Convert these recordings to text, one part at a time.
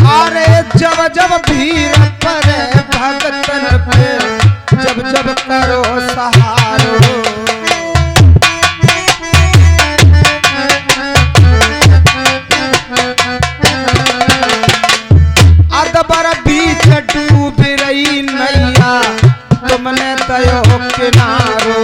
अरे जब जब भीड़ पड़े भगतन पे, जब जब करो सहारो। अदबर बीच डूब रही नैया, तुमने दयो किनारो।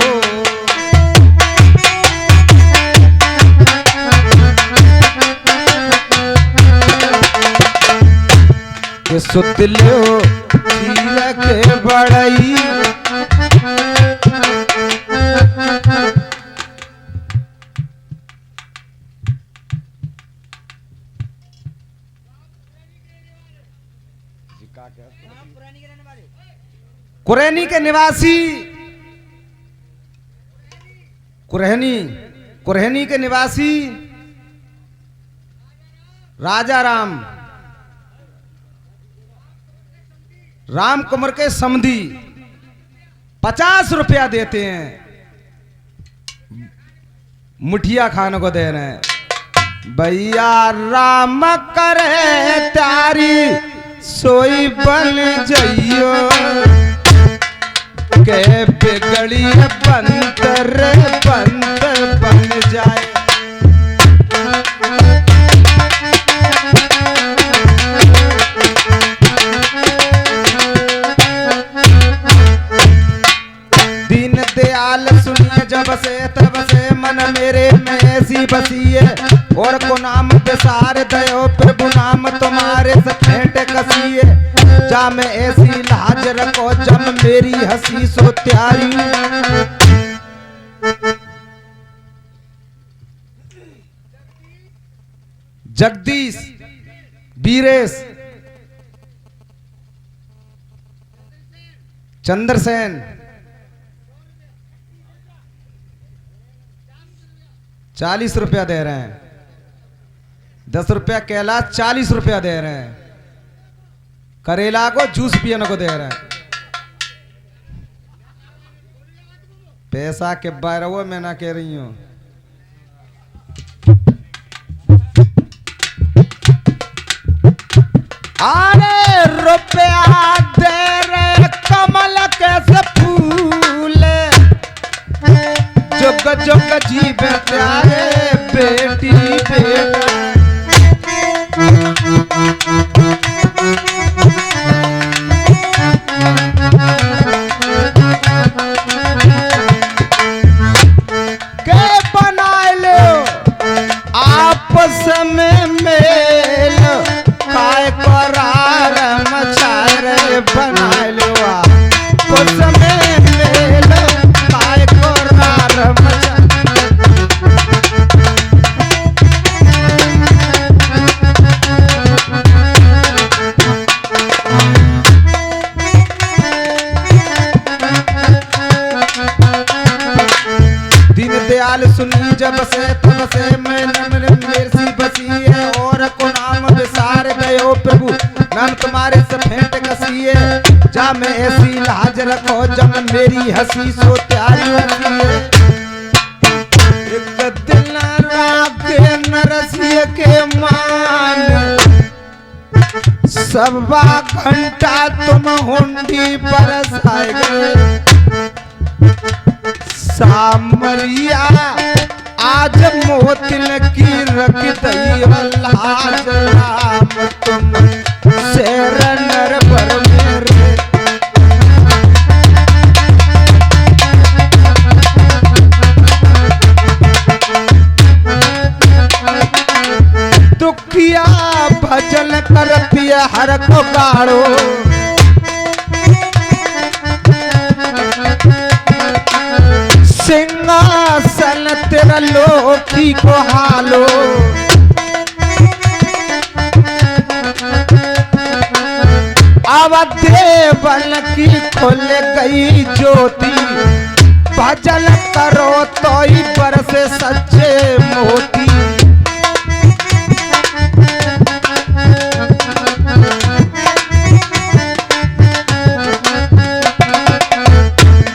के सुत लो झील के बड़ई, कुरैनी के निवासी, कुरैनी के निवासी राजा राम कुंवर के समधी 50 रुपया देते हैं, मुठिया खाने को दे रहे हैं। भैया राम करे तारी सोई बन जइयो, के बिगड़ी बंतर बंतर बन जाए। दीन दयाल सुनिए जब से तब से मन मेरे में ऐसी बसी है, और को नाम विसार दयो प्रभु नाम तुम्हारे से फेंट कसी है। जा में ऐसी लाज रखो जब मेरी हंसी सो त्यारी। जगदीश, वीरेश, चंद्रसेन, 40 रुपया दे रहे हैं। 10 रुपया कैलाश 40 रुपया दे रहे हैं। करेला को जूस पियने को दे रहे हैं। पैसा के बारह में ना कह रही हूं। अरे रुपया दे रहे कमल कैसे फूल, जुग जुग जीव प्यारे बेटी बेटा। में मेल काय करार मचारे बना लो, उस में मेल काय करार मचा। दीन दयाल सुनी जब से तब से मैं मेरी बसी है, और को नाम विसार दयो प्रभु नाम तुम्हारे से फेंट कसी है। जा में ऐसी लाज रखो जब मेरी हंसी सो त्यारी हंसी है। एक दिल रागे नरसिए के मान, सबा घंटा तुम हुंडी बरसाए गए। सामरिया आज मोतिल की रख दई लाज राम तुम शेर नर पर मेरे। दुखिया भजन करती हर को गाड़ो, सिंहासन तेरा लोकी को हालो। देवन की खुल गई ज्योति, भजन करो तो ही बरसे सच्चे मोती।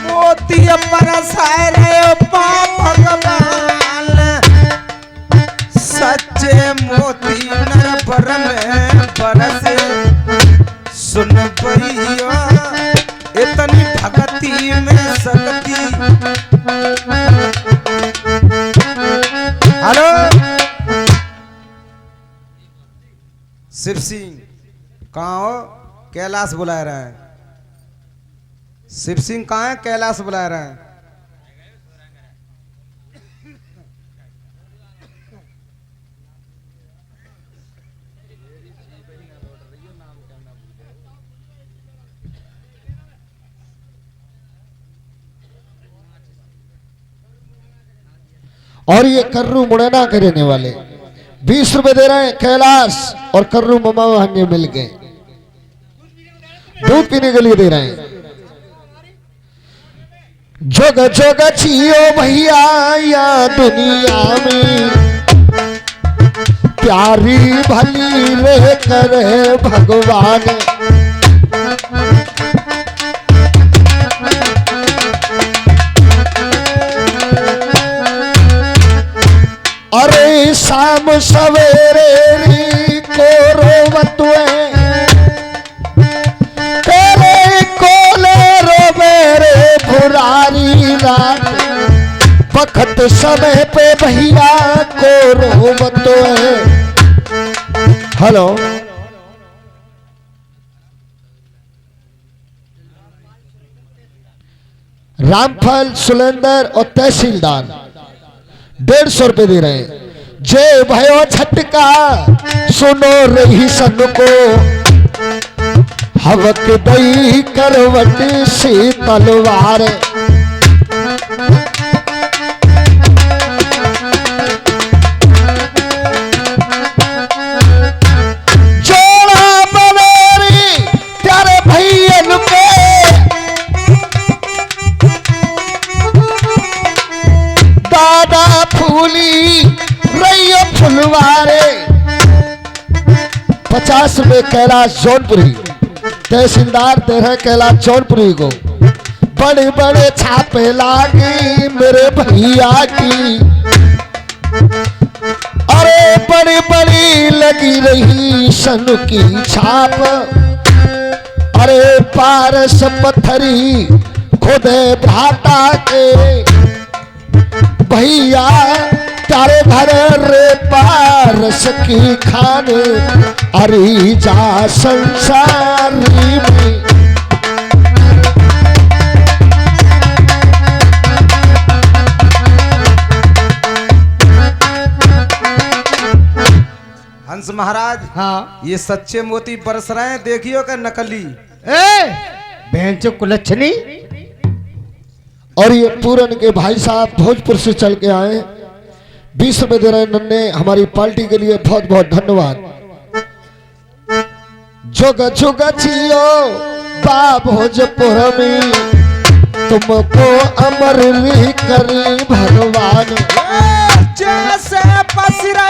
मोती बरसाए रे भगवान, सच्चे मोती नर पर में बरसे। शिव सिंह कहाँ हो? कैलाश बुला रहे हैं। शिव सिंह कहाँ है? कैलाश बुला रहे हैं। और ये कर्रू मुरैना के रहने वाले 20 रुपए दे रहे हैं। कैलाश और कर्रू मामा हमें मिल गए दूध पीने के लिए दे रहे हैं। जोग जोग जियो भैया या दुनिया में प्यारी भली रे करे भगवान। अरे शाम सवेरे को रोवतुए केले कोले रो मेरे भुरारी रात वक्त समय पे भैया को रोवतुए। हेलो रामफल सुलेंदर और तहसीलदार 150 रुपए दे रहे हैं। जय भयो झटका सुनो रही सन को हवक दई करवट से तलवार। जोड़ा बनेरी प्यारे भैयन के दादा फूली रैयो फुलवारे। 50 रुपए कैलाश जौनपुरी तहसीलदार दे रहे कैलाश जौनपुरी को। बड़े बड़े छापे लागी मेरे भैया की अरे बड़ी बड़ी लगी रही सन की छाप। अरे पारस पत्थरी खुदे भ्राता के भैया तारे घर रे पारस की खाने अरे जा संसारी में। हंस महाराज हाँ ये सच्चे मोती बरस रहे हैं, देखियो का नकली। बहन चो कुलच्छनी। और ये पूरन के भाई साहब भोजपुर से चल के आए 20 रुपए दे रहे हैं नन्हे हमारी पार्टी के लिए बहुत बहुत धन्यवाद। जोग जोग जियो बा भोजपुर में तुमको अमर री करी भगवान। जैसे पसरे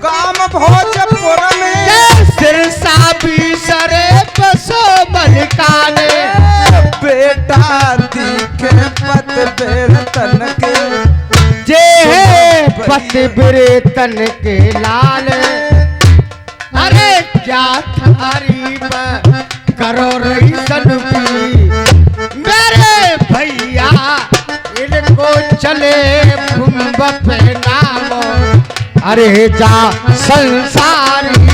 गाम भोजपुर में सिरसा भी सरे बसो मलिकाने। बेटा दिखे पत बेरतन के जे है पत बेरतन के लाल। अरे क्या थारी करो रही सनपी मेरे भैया इनको चले कुंभ पे नाम। अरे जा संसारी।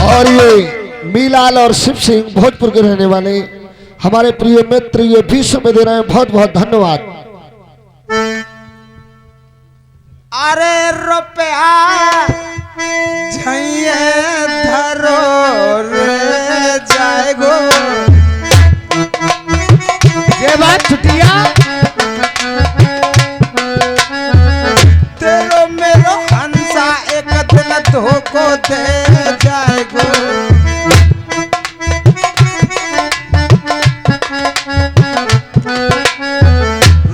और ये मीलाल और शिव सिंह भोजपुर के रहने वाले हमारे प्रिय मित्र ये 20 रुपए दे रहे हैं, बहुत बहुत धन्यवाद। अरे रुपया झइए धरो रे जाएगो ये बात छुटिया तेरो मेरो हंसा एक दिन धोखो दे जाएगो।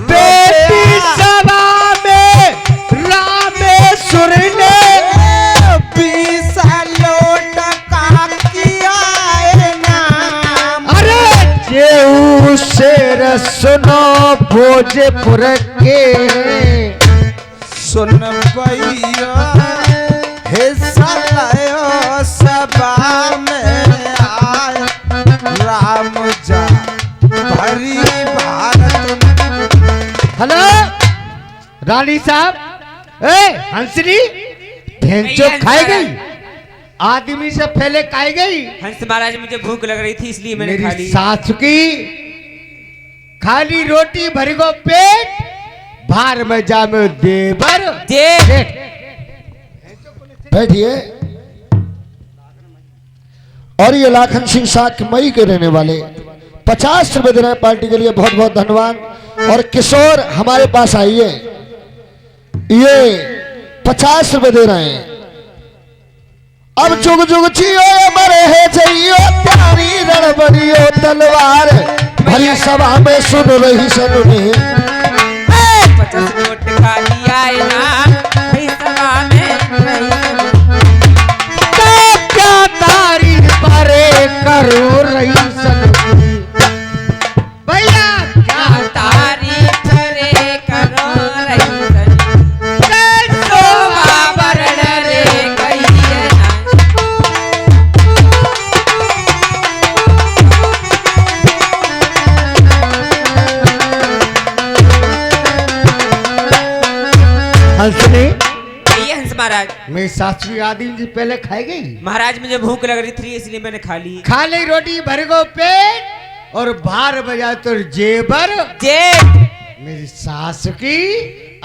बेटी सभा में रामेश्वर ने 20 लोट का किया नाम। अरे जेऊ शेर सुनो भोजपुर के सुन पैया हिस्सा लायो सभा में आए राम जा भरी भारत। हेलो रानी साहब, ए हंसनी भेंचो खाई गई, आदमी से पहले खाई गई। हंस महाराज मुझे भूख लग रही थी इसलिए मैंने खा मेरी ली। सास की खाली रोटी भरी को पेट, भार में जामे देवर। जे बैठिए। और ये लाखन सिंह साख मई के रहने वाले 50 रुपए दे रहे हैं पार्टी के लिए, बहुत बहुत धन्यवाद। और किशोर हमारे पास आइए, ये 50 रुपए दे रहे हैं। अब जुग जुग जियो मरे है जइयो, प्यारी रणबड़ियो तलवार, भरी सभा में सुन रही सनुनी। 50 नोट खा लिया है ना भाई सभा में रही। क्या तारीफ परे करो रही सनुनी। भैया क्या तारीफ रे करो रही शोभा बरन रे कहिए हंसनी। ये हंस महाराज। मेरी सासवी आदमी जी पहले खाई गई। महाराज मुझे भूख लग रही थी इसलिए मैंने खा ली। खा ली रोटी भर को पेट, और भार बजा तो जेबर। जे मेरी सास की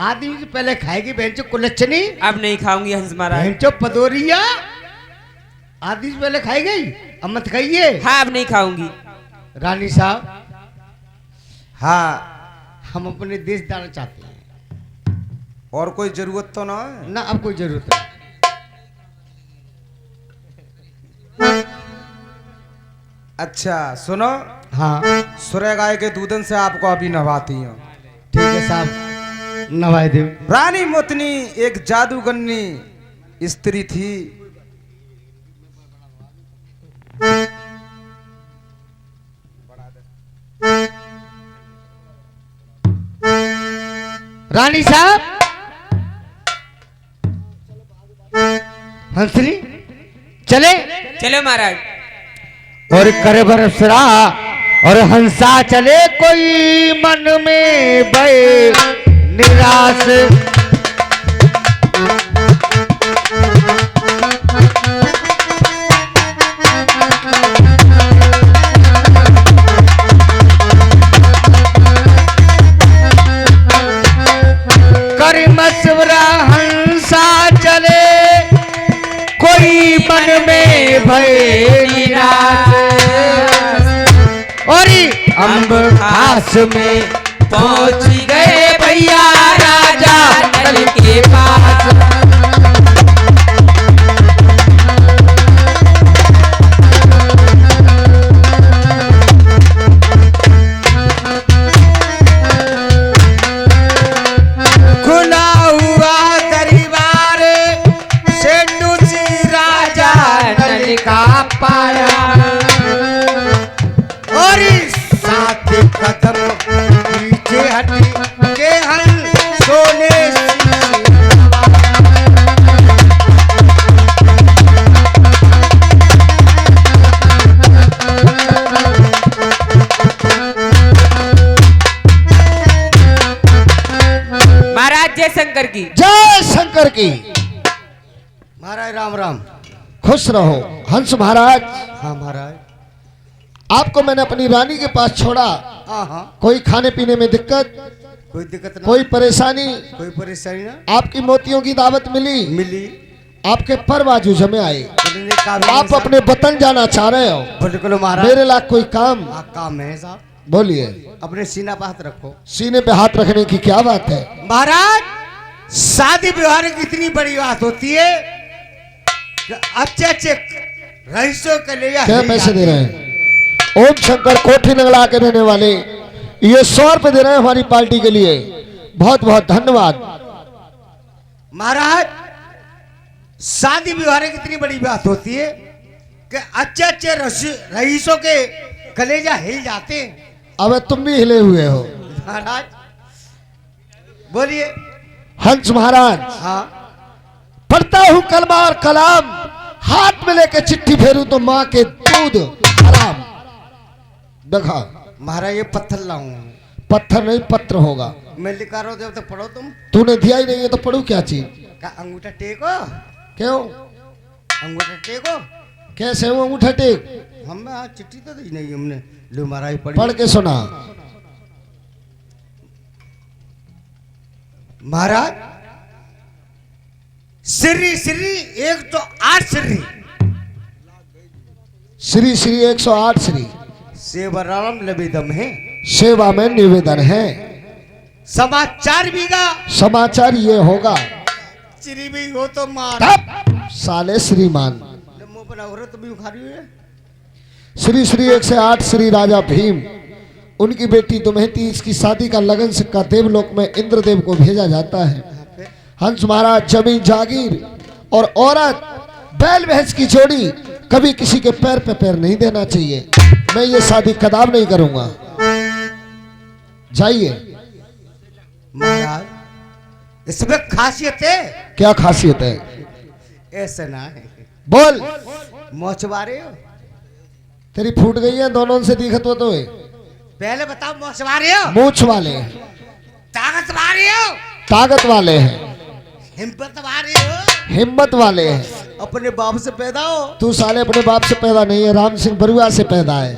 आदमी से पहले खाएगी बेंचो कुलच्छनी। अब नहीं खाऊंगी हंस महाराज। बेंचो पदोरिया आदमी से पहले खाई गई, अब मत खाइए। हाँ अब नहीं खाऊंगी। रानी साहब, हाँ, हम अपने देश जाना चाहते हैं और कोई जरूरत तो ना है? ना, अब कोई जरूरत नहीं। अच्छा सुनो, हाँ सूर्य गाय के दूधन से आपको अभी नहवाती हूँ। ठीक है साहब, नवाए देव। रानी मोतनी एक जादूगरनी स्त्री थी। रानी साहब, हंसनी चले। चलो महाराज। और कर बरसरा और हंसा चले, कोई मन में भय निराश। कर मशवरा हंसा चले, कोई मन में भय निराश। और अम्ब घास में पहुंच गए भैया राजा नल के पास। खुला हुआ दरबार से तुझी राजा नल का पाया। और सात कदम पीछे हटी के हल सोने महाराज जय शंकर की। जय शंकर की। महाराज राम राम, खुश रहो। हंस महाराज। हाँ महाराज। आपको मैंने अपनी रानी के पास छोड़ा। हाँ। कोई खाने पीने में दिक्कत? कोई दिक्कत ना। कोई परेशानी? कोई परेशानी ना। आपकी मोतियों की दावत मिली? मिली। आपके पर बाजू जमे आए। आप अपने वतन जाना चाह रहे हो? बिल्कुल महाराज। मेरे लाख कोई काम? काम है साहब। बोलिए। अपने सीना पे हाथ रखो। सीने पे हाथ रखने की क्या बात है महाराज? शादी विवाह की कितनी बड़ी बात होती है। अच्छे अच्छे रईसों के लिए क्या पैसे दे रहे हैं? ओम शंकर कोठी नगला के रहने वाले ये 100 रुपए दे रहे हैं हमारी पार्टी के लिए, बहुत बहुत धन्यवाद महाराज। शादी विवाह की कितनी बड़ी बात होती है कि अच्छे अच्छे रईसों के कलेजा हिल जाते हैं। अब तुम भी हिले हुए हो महाराज। बोलिए। हंस महाराज। हाँ। पढ़ता हूँ कलमा और कलाम, हाथ में लेके चिट्ठी फेरूं तो माँ के दूध हराम। देखा महाराज, ये पत्थर लाऊं। पत्थर नहीं, पत्र होगा। मैं लिखा रहा हूँ, जब तक पढ़ो तुम। तूने दिया ही नहीं है तो पढ़ू क्या चीज? का अंगूठा टेको क्यों अंगूठा टेको कैसे वो अंगूठा टेक? हम हाँ चिट्ठी तो दी नहीं हमने, लो महाराज पढ़ पढ़ी। के सुना। महाराज श्री श्री 108 श्री श्री श्री 108 श्री सेवाराम लबेदम है। सेवा में निवेदन है। समाचार भी का समाचार ये होगा श्री भी हो तो मार तब साले श्रीमान मुंह पर औरत भी उखाड़ी हुई है। श्री श्री 108 श्री राजा भीम उनकी बेटी दुमहती इसकी शादी का लगन सिक्का देवलोक में इंद्रदेव को भेजा जाता है। हंस महाराज जमीन जागीर और औरत बैल भैंस की जोड़ी कभी किसी के पैर पे पैर नहीं देना चाहिए। मैं ये शादी कदाम नहीं करूंगा। जाइए। महाराज इसमें खासियत है। क्या खासियत है? ऐसा ना है बोल। मोचवारे हो तेरी फूट गई है दोनों से दिखत हो तो है। पहले बताओ मोचवारे हो मूछ वाले हैं, ताकत वाले हो ताकत वाले हैं, हिम्मत वाले हो हिम्मत वाले हैं। अपने बाप से पैदा हो। तू साले अपने बाप से पैदा नहीं है, राम सिंह बरुआ से पैदा है।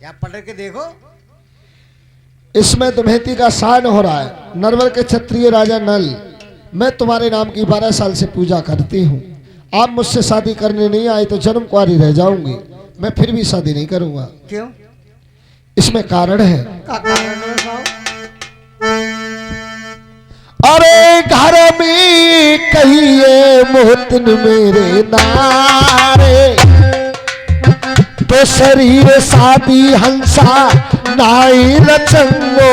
क्या पढ़ के देखो। इसमें दुमहती का शान हो रहा है। नरवर के क्षत्रिय राजा नल, मैं तुम्हारे नाम की 12 साल से पूजा करती हूँ। आप मुझसे शादी करने नहीं आए तो जन्म कुंवारी रह जाऊंगी। मैं फिर भी शादी नहीं करूंगा। क्यों? इसमें कारण है। का कारण है बताओ। अरे घर में कहिए मोहतन मेरे नारे तो शरीर शादी हंसा नाई रचंगो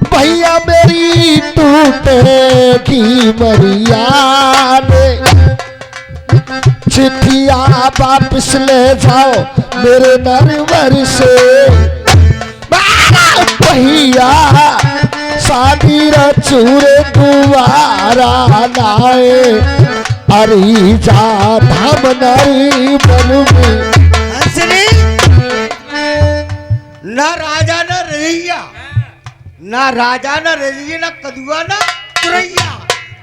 भैया मेरी टूटेगी मरिया चिट्ठिया वापिस ले जाओ मेरे नरवर से भैया शादी रचूरे दोबारा लाए अरे जा धाम नारी बन में। हंसनी ना राजा ना रैया, ना राजा ना रैया, ना कदुआ ना तुरैया।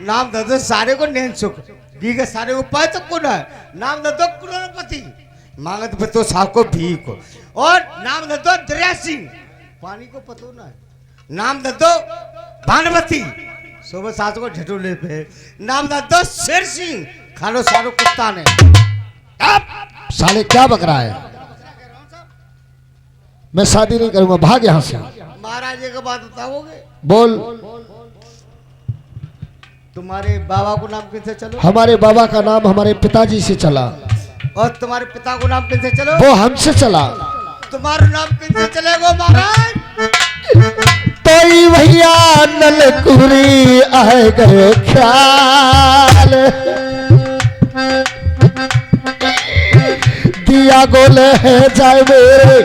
नाम दे दो सारे को नैन सुख दी के सारे को पाए तो कौन है। नाम दे दो करोड़पति मांगत बतो साहब को भी को। और नाम दे दो दरिया सिंह पानी को पतो ना है। नाम दे दो भानुमती सुबह सात को झटोले पे। नाम दे दो शेर सिंह खानो सारो कुत्ता ने। अब साले क्या बक रहा है? मैं शादी नहीं करूंगा, भाग यहां से। महाराज जी का बात बताओगे? बोल। तुम्हारे बाबा को नाम किनसे चलो? हमारे बाबा का नाम हमारे पिताजी से चला। और तुम्हारे पिता को नाम किनसे चलो? वो हमसे चला। तुम्हारा नाम किनसे चलेगा महाराज? तो भैया नलकुरी आए गए ख्याल दिया गोले है जाए मेरे